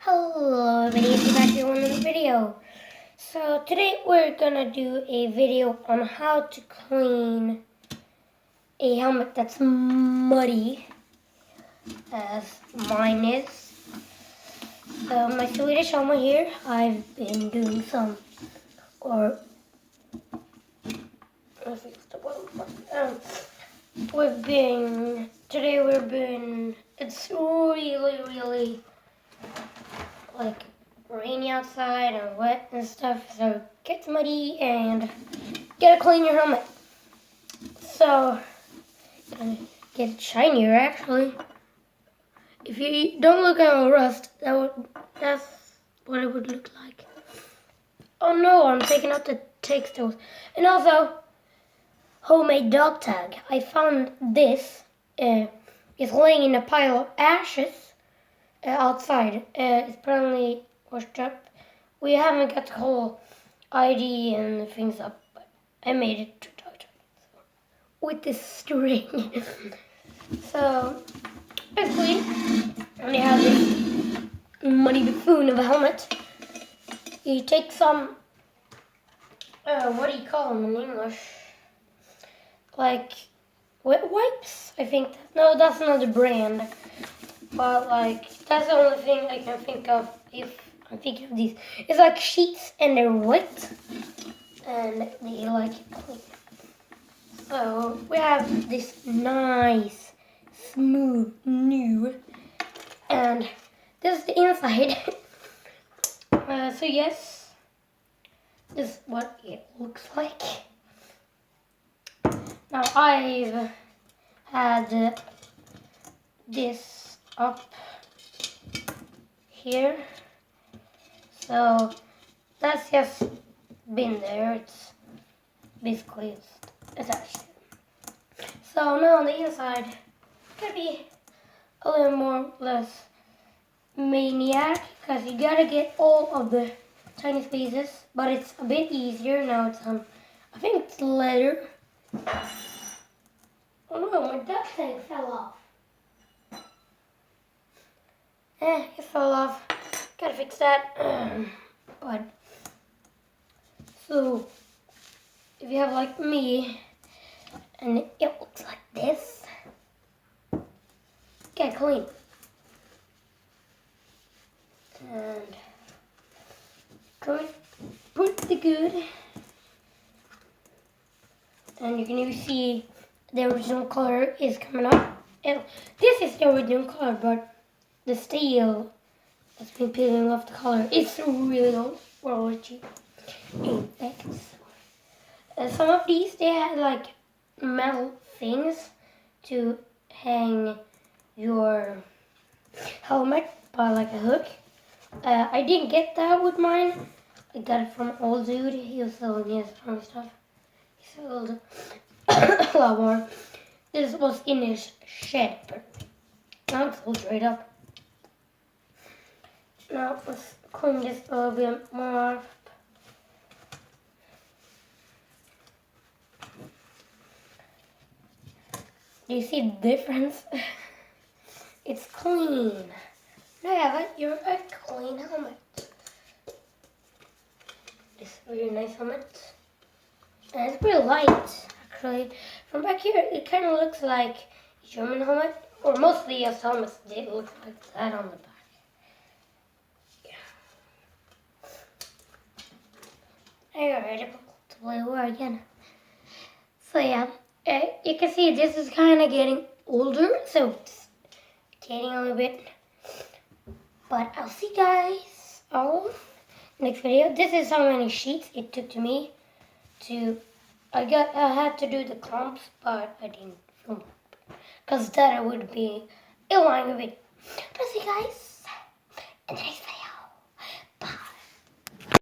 Hello everybody, it's back here with another video. So today we're gonna do a video on how to clean a helmet that's muddy, as mine is. So my Swedish helmet here, I've been doing some, it's really like rainy outside and wet and stuff, so it gets muddy and gotta clean your helmet. So, gonna get it shinier actually. If you don't look at rust, that's what it would look like. Oh no, I'm taking out the textiles. And also, homemade dog tag. I found this. It's laying in a pile of ashes outside. It's apparently washed up. We haven't got the whole ID and the things up, but I made it to dog tag with this string. So basically, when you have this muddy buffoon of a helmet, you take some, what do you call them in English? Like wet wipes, I think. No, that's not the brand. But like, that's the only thing I can think of if I'm thinking of these. It's like sheets and they're wet and they like it clean. So we have this nice, smooth, new, and this is the inside. So yes, this is what it looks like. Now I've had this up here, so that's just been there. It's basically attached. So now on the inside, it's gonna be a little more or less maniac, because you gotta get all of the tiny spaces, but it's a bit easier now. It's I think it's leather. Oh no, my duct tape fell off. It fell off. Gotta fix that. But so if you have like me and it looks like this, get clean. And pretty good. And you can even see the original color is coming up. And this is the original color, but the steel has been peeling off the color. It's really old, or cheap. In fact, some of these, they had like metal things to hang your helmet by like a hook. I didn't get that with mine. I got it from an old dude. He was selling his strong stuff. He sold a lot more. This was in his shed, but now it's all straight up. Now let's clean this a little bit more. Do you see the difference? It's clean. Now you have your clean helmet. This really nice helmet. And it's pretty light, actually. From back here, it kind of looks like a German helmet, or mostly US helmets did look like that on the back. Yeah. Alright, to play war again. So yeah, you can see this is kind of getting older, so it's getting a little bit. But I'll see you guys all next video. This is how many sheets it took to me to. I had to do the clumps, but I didn't film it because that would be a long video. But I'll see you guys in the next video.